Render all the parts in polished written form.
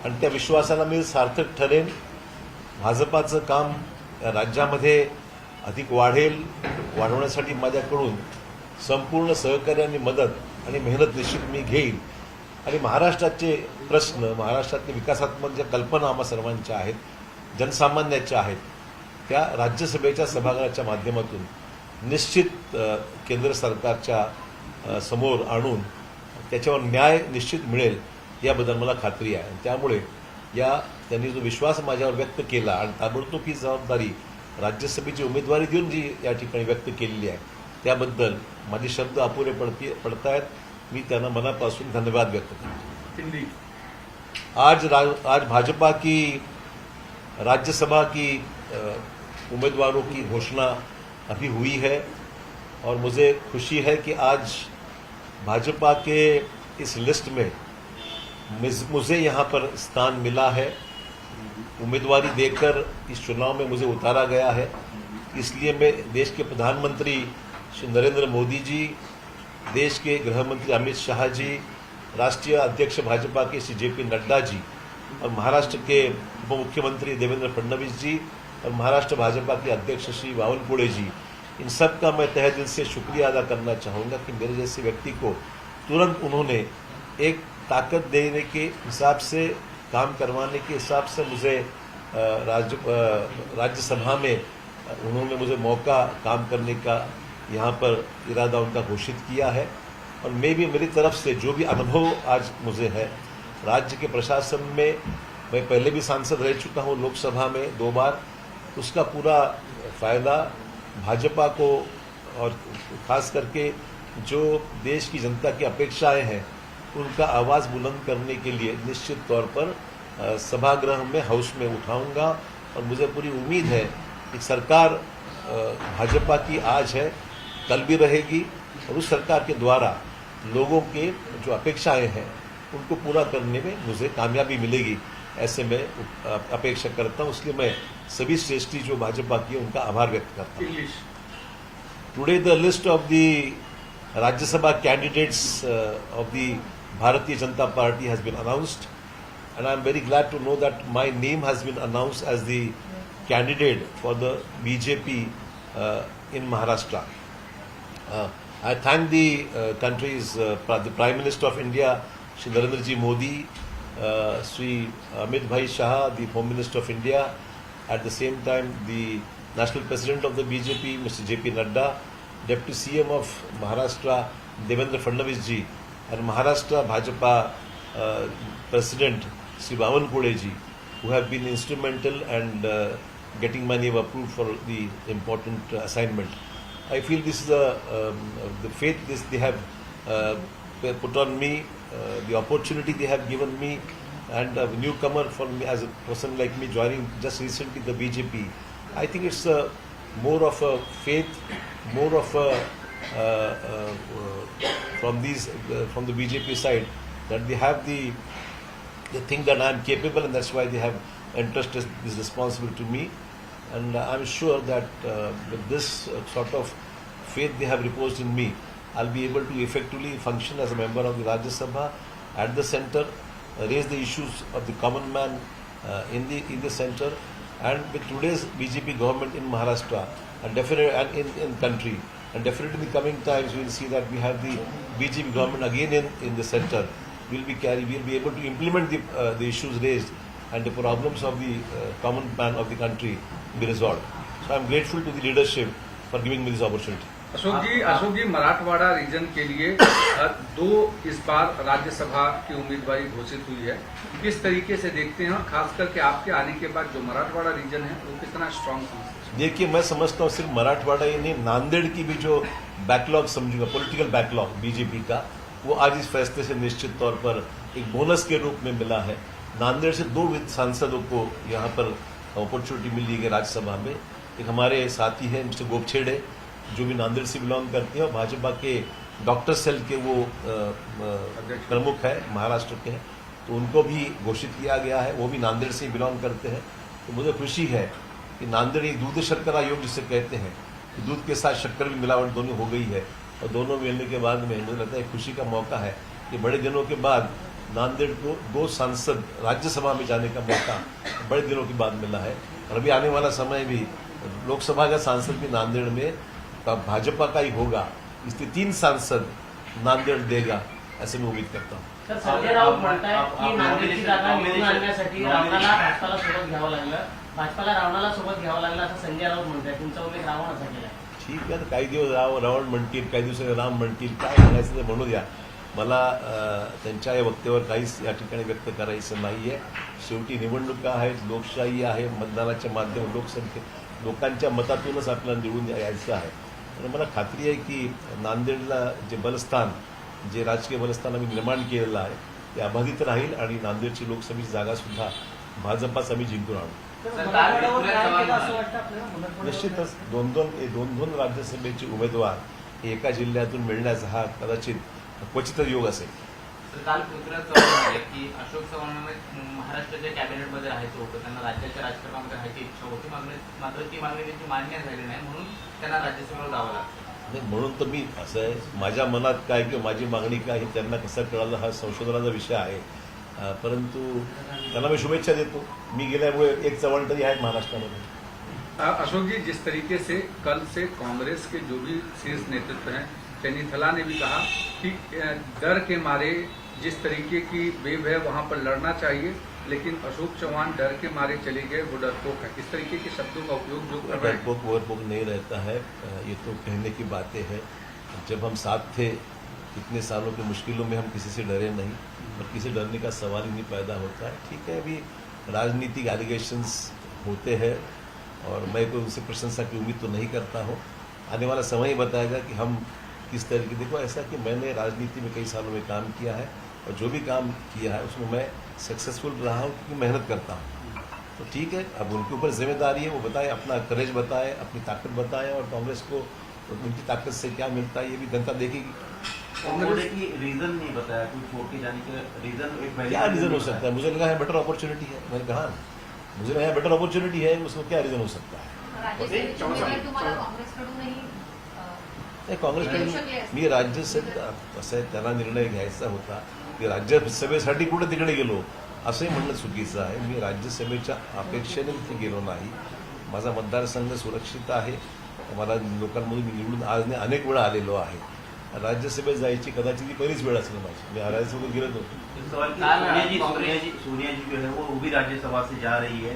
आणि त्या विश्वासाला मी सार्थक ठरेन. भाजपाचं काम राज्यामध्ये अधिक वाढवण्यासाठी माझ्याकडून संपूर्ण सहकार्य आणि मदत आणि मेहनत निश्चित मी घेईल. आणि महाराष्ट्राचे प्रश्न, महाराष्ट्रातले विकासात्मक ज्या कल्पना आम्हा सर्वांच्या आहेत, जनसामान्याच्या आहेत, त्या राज्यसभेच्या सभागृहाच्या माध्यमातून निश्चित केंद्र सरकारच्या समोर आणून त्याच्यावर न्याय निश्चित मिळेल याबद्दल मला खात्री आहे. त्यामुळे त्यांनी जो विश्वास माझ्यावर व्यक्त केला आणि ताबडतोब ही जबाबदारी राज्यसभेची उमेदवारी देऊन जी या ठिकाणी व्यक्त केलेली आहे त्याबद्दल माझे शब्द अपुरे पडतायत. मी त्यांना मनापासून धन्यवाद व्यक्त करतो. आज भाजपा की राज्यसभा की उम्मीदवारों की घोषणा अभी हुई है और मुझे खुशी है कि आज भाजपा के इस लिस्ट में मुझे यहाँ पर स्थान मिला है. उम्मीदवारी देकर इस चुनाव में मुझे उतारा गया है. इसलिए मैं देश के प्रधानमंत्री श्री नरेंद्र मोदी जी, देश के गृह मंत्री अमित शाह जी, राष्ट्रीय अध्यक्ष भाजपा के श्री JP नड्डा जी और महाराष्ट्र के उप मुख्यमंत्री देवेंद्र फडणवीस जी और महाराष्ट्र भाजपा के अध्यक्ष श्री बावनकुळे जी, इन सब का मैं तहे दिल से शुक्रिया अदा करना चाहूँगा कि मेरे जैसे व्यक्ति को तुरंत उन्होंने एक ताकत देने के हिसाब से, काम करवाने के हिसाब से मुझे राज्यसभा में उन्होंने मुझे मौका काम करने का यहाँ पर इरादा उनका घोषित किया है. और मैं भी मेरी तरफ से जो भी अनुभव आज मुझे है राज्य के प्रशासन में, मैं पहले भी सांसद रह चुका हूँ लोकसभा में 2 बार, उसका पूरा फायदा भाजपा को और खास करके जो देश की जनता की अपेक्षाएं हैं उनका आवाज़ बुलंद करने के लिए निश्चित तौर पर सभागृह में, हाउस में उठाऊंगा. और मुझे पूरी उम्मीद है कि सरकार भाजपा की आज है, कल भी रहेगी और उस सरकार के द्वारा लोगों के जो अपेक्षाएं हैं उनको पूरा करने में मुझे कामयाबी मिलेगी, ऐसे मैं अपेक्षा करता हूं. इसलिए मैं सभी श्रेष्ठी जो भाजपा की उनका आभार व्यक्त करता हूं. Today the list of the Rajya Sabha candidates of the Bharatiya Janata party has been announced and I am very glad to know that my name has been announced as the candidate for the BJP in Maharashtra. I thank the country's the Prime Minister of India, Shri Narendra Ji Modi, Shri Amit Bhai Shah, the Home Minister of India, at the same time the National President of the BJP, Mr. JP Nadda, Deputy CM of Maharashtra, Devendra Fadnavis Ji, and Maharashtra Bhajapa President, Shri Bawankule Ji, who have been instrumental and getting my name approved for the important assignment. I feel this is the faith they have put on me, the opportunity they have given me, and a newcomer for me as a person like me joining just recently the BJP. I think it's more of a faith, more of a from the BJP side that they have the think that I am capable, and that's why they have entrusted this responsibility to me. And I'm sure that with this sort of faith they have reposed in me, I'll be able to effectively function as a member of the Rajya Sabha at the center, raise the issues of the common man in the center, and with today's BJP government in Maharashtra and definitely and in country, and definitely in the coming times we will see that we have the BJP government again in the center. We'll be able to implement the issues raised and the problems of the common man of the country be resolved. So I'm grateful to the leadership for giving me this opportunity. Ashok ji Marathwada region के लिए 2 इस बार राज्यसभा की उम्मीदवारी घोषित हुई है. किस तरीके से देखते हैं, खास करके आपके आने के बाद जो मराठवाड़ा रीजन है वो कितना स्ट्रांग समझते हैं? देखिए, मैं समझता हूँ सिर्फ मराठवाड़ा ही नहीं, नांदेड़ की भी जो बैकलॉग समझूंगा, पॉलिटिकल बैकलॉग बीजेपी का, वो आज इस फैसले से निश्चित तौर पर एक बोनस के रूप में मिला है. नांदेड़ से 2 सांसदों को यहाँ पर अपॉर्चुनिटी मिली है राज्यसभा में. एक हमारे साथी हैं मिस्टर गोपछेड़े, जो भी नांदेड़ से बिलोंग करते हैं, और भाजपा के डॉक्टर सेल के वो प्रमुख है, महाराष्ट्र के हैं, तो उनको भी घोषित किया गया है. वो भी नांदेड़ से बिलोंग करते हैं. तो मुझे खुशी है कि नांदेड़ एक दूध शर्करा योग जिसे कहते हैं, दूध के साथ शक्कर भी मिलावट दोनों हो गई है, और दोनों मिलने के बाद में मुझे लगता है खुशी का मौका है कि बड़े दिनों के बाद नांदेड़ को 2 सांसद राज्यसभा में जाने का मौका बड़े दिनों के बाद मिला है। और अभी आने वाला समय भी लोकसभा का सांसद भी नांदेड़ में भाजपा का ही होगा, इसलिए 3 सांसद नांदेड़ देगा, ऐसे मैं उम्मीद करता हूँ। तर संजय राऊत म्हणतायत की नांदेडची जागा निवडून आणण्यासाठी रावणाला भाजपाला सोबत घ्यावं लागलं, भाजपाला रावणाला सोबत घ्यावं लागलं असं संजय राऊत म्हणतायत. तुमचा उल्लेख रावण असा केलाय. ठीक आहे, तर काही दिवस रावण म्हणतील, काही दिवसांनी राम म्हणतील, काय म्हणायचं ते म्हणू द्या. मला त्यांच्या या वक्तव्यावर काहीच या ठिकाणी व्यक्त करायचं नाही आहे. शेवटी निवडणुका आहेत, लोकशाही आहे, मतदानाच्या माध्यमातून लोकांच्या मतातूनच आपल्याला निवडून यायचं आहे. आणि मला खात्री आहे की नांदेडला जे बलस्थान, जे राजकीय बलस्थान आम्ही निर्माण केलेलं आहे ते अबाधित राहील आणि नांदेडची लोकसभेची जागासुद्धा भाजपाच आम्ही जिंकून आणू. मराठवाड्यावर काय केलं असं वाटतं आपल्याला? मराठवाड्यावर निश्चितच दोन राज्यसभेचे उमेदवार हे एका जिल्ह्यातून मिळण्याचा हा कदाचित क्वचितच योग असेल. तर काल पृथ्वीराज चव्हाण म्हणाले की अशोक चव्हाणांना महाराष्ट्राच्या कॅबिनेटमध्ये राहायचं होतं, त्यांना राज्याच्या राजकारणामध्ये राहायची इच्छा होती, मात्र ती मागणी त्यांची मान्य झाली नाही, म्हणून त्यांना राज्यसभेवर जावं लागतं. नाही, म्हणून तर मी असं आहे, माझ्या मनात काय किंवा माझी मागणी काय हे त्यांना कसं कळालं हा संशोधनाचा विषय आहे. परंतु त्यांना मी शुभेच्छा देतो. मी गेल्यामुळे एक चव्हाण तरी आहे महाराष्ट्रामध्ये. अशोक जी, जिस तरीके से कल से कांग्रेस के जो भी शीर्ष नेतृत्व हैं, चैनीथला ने भी कहा कि डर के मारे जिस तरीके की वेव है वहां पर लड़ना चाहिए, लेकिन अशोक चौहान डर के मारे चले गए, वो डरपोक है. इस तरीके के शब्दों का उपयोग जो कर रहे हैं. डरपोक वरपोक नहीं रहता है, ये तो कहने की बातें हैं. जब हम साथ थे इतने सालों की मुश्किलों में हम किसी से डरे नहीं और किसी डरने का सवाल ही नहीं पैदा होता है. ठीक है, अभी राजनीतिक एलिगेशंस होते हैं और मैं कोई उनसे प्रशंसा की उम्मीद तो नहीं करता हूँ. आने वाला समय ही बताएगा कि हम किस तरीके. देखो, ऐसा कि मैंने राजनीति में कई सालों में काम किया है और जो भी काम किया है उसमें मैं सक्सेसफुल रहा हूँ क्योंकि मेहनत करता हूँ. तो ठीक है, अब उनके ऊपर जिम्मेदारी है, वो बताए, अपना करेज बताए, अपनी ताकत बताए और कांग्रेस को उनकी ताकत से क्या मिलता है ये भी जनता देखेगी. कांग्रेस की रीजन नहीं बताया, कोई छोड़ के जाने का रीजन. क्या रीजन हो सकता है? मुझे लगा है बेटर अपॉर्चुनिटी है. मैंने कहा मुझे लगा है बेटर अपॉर्चुनिटी है, उसमें क्या रीजन हो सकता है? तुम्हाला काँग्रेसकडूनही नाही, काँग्रेसकडे मी राज्यसभेत असं आहे, त्याला निर्णय घ्यायचा होता की राज्यसभेसाठी कुठे तिकडे गेलो असंही म्हणणं चुकीचं आहे. मी राज्यसभेच्या अपेक्षेने तिथे गेलो नाही. माझा मतदारसंघ सुरक्षित आहे. मला लोकांमधून मी निवडून आज अनेक वेळा आलेलो आहे. राज्यसभेत जायची कदाचित ही पहिलीच वेळ असेल माझी. मी राज्यसभेत गेलो नव्हतो. सोनिया जी जो है वो भी राज्यसभा से जा रही है,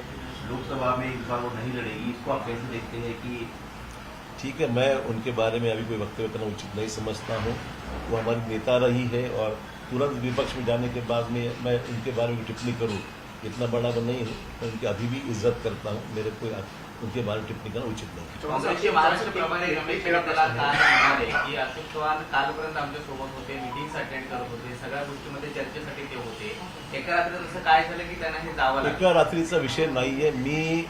लोकसभा में इस बार वो नहीं लड़ेगी. इसको आप कैसे देखते हैं कि? ठीक है, मैं उनके बारे में अभी कोई वक्तव्य करना उचित नहीं समझता हूँ. वो हमारी नेता रही है और तुरंत विपक्ष में जाने के बाद में मैं उनके बारे में टिप्पणी करूँ, इतना बड़ा वो नहीं हूँ. मैं उनकी अभी भी इज्जत करता हूँ. मेरे को उनके बारे में टिप्पणी करना उचित नहीं. काँग्रेसचे महाराष्ट्र प्रभारी रमेश त्याला काल म्हणाले की अशोक चव्हाण कालपर्यंत आमच्या सोबत होते, मीटिंग्स अटेंड करत होते, सगळ्या गोष्टीमध्ये चर्चेसाठी ते होते. एका रात्री असं काय झालं की त्यांना हे जावं लागलं? एका रात्रीचा विषय नाहीये. मी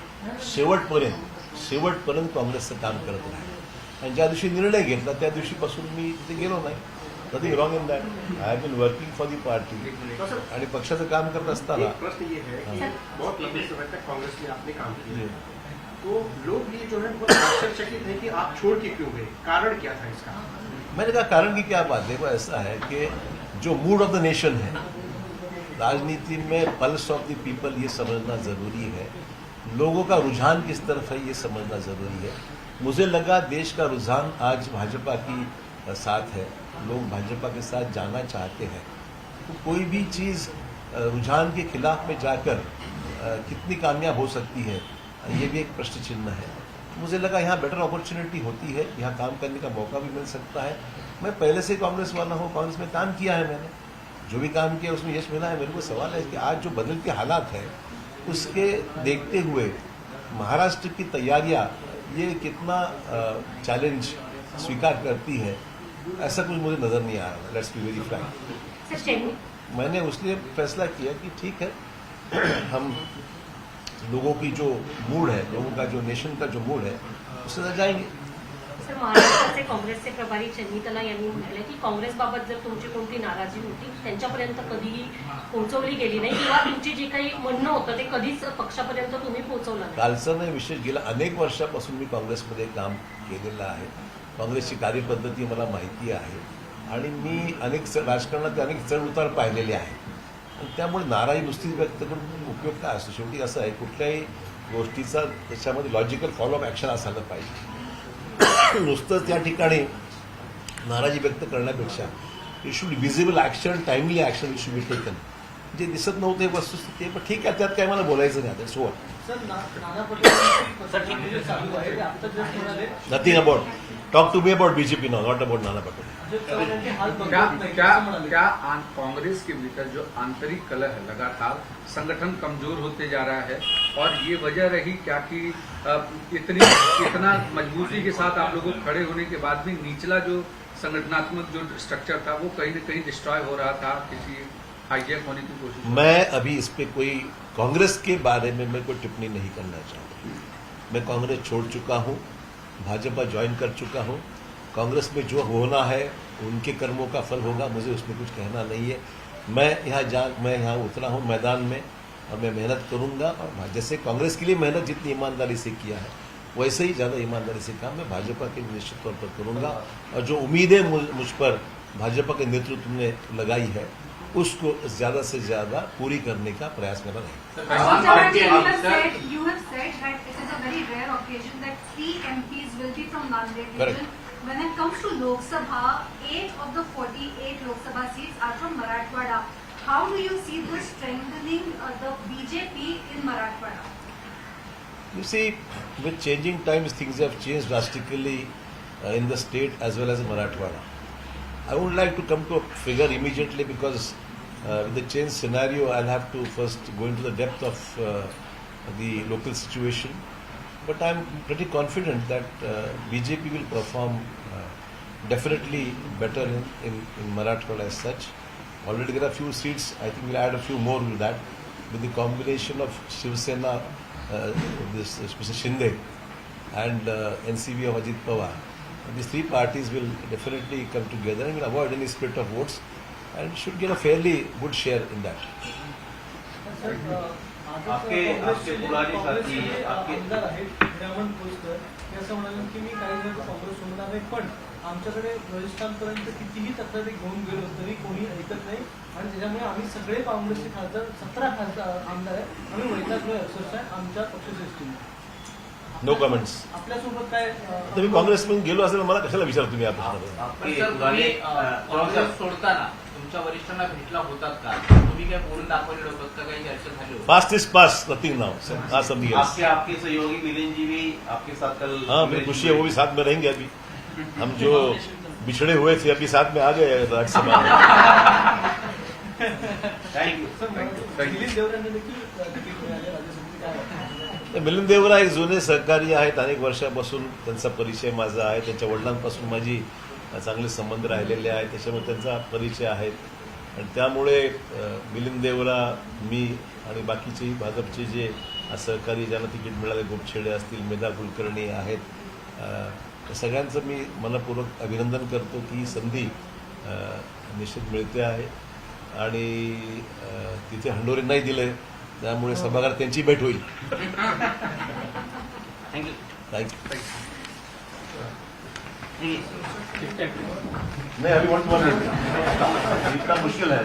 शेवटपर्यंत काँग्रेसचं काम करत राहिले आणि ज्या दिवशी निर्णय घेतला त्या दिवशीपासून मी तिथे गेलो नाही. Nothing wrong in that. I have been working for the party आणि पक्षाचं काम करत असताना. प्रश्न ये है कि बहुत लंबे समय तक कांग्रेस में आपने काम किया, तो लोग ये जो है बहुत आश्चर्यचकित है कि आप छोड़ के क्यों गए, कारण क्या था इसका? मैंने कहा कारण की क्या बात है. देखो, ऐसा है कि जो मूड ऑफ द नेशन है, राजनीति में पल्स ऑफ द पीपल ये समझना जरूरी है. लोगों का रुझान किस तरफ है ये समझना जरूरी है. मुझे लगा देश का रुझान आज भाजपा की साथ है, लोग भाजपा के साथ जाना चाहते हैं. तो कोई भी चीज़ रुझान के खिलाफ में जाकर कितनी कामयाब हो सकती है ये भी एक प्रश्न चिन्ह है. मुझे लगा यहाँ बेटर अपॉर्चुनिटी होती है, यहाँ काम करने का मौका भी मिल सकता है. मैं पहले से कांग्रेस वाला हूँ, कांग्रेस में काम किया है मैंने, जो भी काम किया उसमें यश मिला है. मेरे को सवाल है कि आज जो बदलते हालात हैं उसके देखते हुए महाराष्ट्र की तैयारियां ये कितना चैलेंज स्वीकार करती है, ऐसा कुछ मुझे नज़र नहीं आ रहा. Let's be very Frank. मैंने उसलिए फैसला किया कि ठीक है, हम लोगों की जो मूड है, लोगों का जो नेशन का जो मूड है उससे जाएंगे. सर, महाराष्ट्राचे काँग्रेसचे प्रभारी चन्नीतला यांनी म्हटलं की काँग्रेसबाबत जर तुमची कोणती नाराजी होती त्यांच्यापर्यंत कधीही पोहोचवली गेली नाही किंवा तुमची जे काही म्हणणं होतं ते कधीच पक्षापर्यंत तुम्ही पोहोचवलं नाही. कालचं नाही विशेष, गेल्या अनेक वर्षापासून मी काँग्रेसमध्ये काम केलेलं आहे. काँग्रेसची कार्यपद्धती मला माहिती आहे आणि मी राजकारणात अनेक चढ उतार पाहिलेले आहेत. त्यामुळे नाराजी नुसतीच व्यक्त करून उपयोग काय असतो. शेवटी असं आहे, कुठल्याही गोष्टीचा त्याच्यामध्ये लॉजिकल फॉलोअप ॲक्शन असायला पाहिजे. नुसतंच त्या ठिकाणी नाराजी व्यक्त करण्यापेक्षा it should visible action, timely action it should be taken. जे दिसत नव्हते वस्तुस्थिती आहे, पण ठीक आहे, त्यात काय मला बोलायचं नाही. So nothing about talk to me about BJP now, not about Nana Patole. क्या कांग्रेस के भीतर जो आंतरिक कलह है, लगातार संगठन कमजोर होते जा रहा है, और ये वजह रही क्या कि इतना मजबूती के साथ आप लोगों को खड़े होने के बाद भी निचला जो संगठनात्मक जो स्ट्रक्चर था वो कहीं न कहीं डिस्ट्रॉय हो रहा था, किसी हाईजैक होने की कोशिश? मैं अभी इस पे कोई कांग्रेस के बारे में मैं कोई टिप्पणी नहीं करना चाहता. मैं कांग्रेस छोड़ चुका हूं, भाजपा ज्वाइन कर चुका हूं. कांग्रेस में जो होना है उनके कर्मों का फल होगा, मुझे उसमें कुछ कहना नहीं है. मैं यहाँ उतरा हूँ मैदान में और मैं मेहनत करूंगा, और जैसे कांग्रेस के लिए मेहनत जितनी ईमानदारी से किया है वैसे ही ज़्यादा ईमानदारी से काम मैं भाजपा के निश्चित तौर पर करूंगा. और जो उम्मीदें मुझ पर भाजपा के नेतृत्व ने लगाई है उसको ज़्यादा से ज़्यादा पूरी करने का प्रयास मेरा रहेगा. You have said that it is a very rare occasion that 3 MPs will be from Nanded Correct. region. When it comes to Lok Sabha, 8 of the 48 Lok Sabha seats are from Marathwada. How do you see this strengthening the BJP in Marathwada? You see, with changing times, things have changed drastically in the state as well as in Marathwada. I would like to come to a figure immediately because with the change scenario, I'll have to first go into the depth of the local situation. But I'm pretty confident that BJP will perform definitely better in Marathwada as such. Already there are few seats. I think we'll add a few more with that. With the combination of Shiv Sena, Mr. Shinde, and NCB of Ajit Pawar. These three parties will definitely come together and will avoid any split of votes and should get a fairly good share in that. आपके पुराने साथी आपके आमदार आहेत ब्राह्मण कोसकर हे असं म्हणाले की मी काही दिवस काँग्रेस सोडणार नाही, पण आमच्याकडे राजस्थानपर्यंत कितीही तक्रारी घेऊन गेलो तरी कोणी ऐकत नाही, आणि त्याच्यामुळे आम्ही सगळे काँग्रेसचे खासदार 17 खासदार आमदार आहेत, आम्ही वैतागलोय अक्षरशः आमच्या पक्षश्रेष्ठीने. No comments. आपल्यासोबत काय तर मी काँग्रेसमधून गेलो असेल मला कशाला विचारतो तुम्ही या प्रश्नावर. आपके सर, पुराने तुम्ही काँग्रेस सोडताना तुमच्या वरिष्ठांना भेटला होतात का? तुम्ही काय बोलून दाखवलेलं होतं का? काही चर्चा झाली होती? Past is past, nothing now. हाँ समझिए. आपके सहयोगी मिलिंद जी भी आपके साथ कल. हाँ मुझे खुशी है, वो भी साथ में रहेंगे. अभी हम जो बिछड़े हुए थे अभी साथ में आ गए राज्यसभा में. थँक्यू. मिलिंद देवरांना देखील तिकीट मिळाले राज्यसभेत, काय वाटतं? मिलिंद देवरा एक जुने सहकारी आहेत. अनेक वर्षापासून त्यांचा परिचय माझा आहे. त्यांच्या वडिलांपासून माझी चांगले संबंध राहिलेले आहेत, त्याच्यामुळे त्यांचा परिचय आहे. आणि त्यामुळे मिलिंद देवरा, मी आणि बाकीचेही भाजपचे जे सहकारी ज्यांना तिकीट मिळाले, गोपछेडे असतील, मेधा कुलकर्णी आहेत, सगळ्यांचं मी मनपूर्वक अभिनंदन करतो की ही संधी निश्चित मिळते आहे. आणि तिथे हंडोरे नाही दिले त्यामुळे सभागृहात त्यांची भेट होईल. थँक्यू. थँक्यू. नहीं अभी 1 इतना मुश्किल है.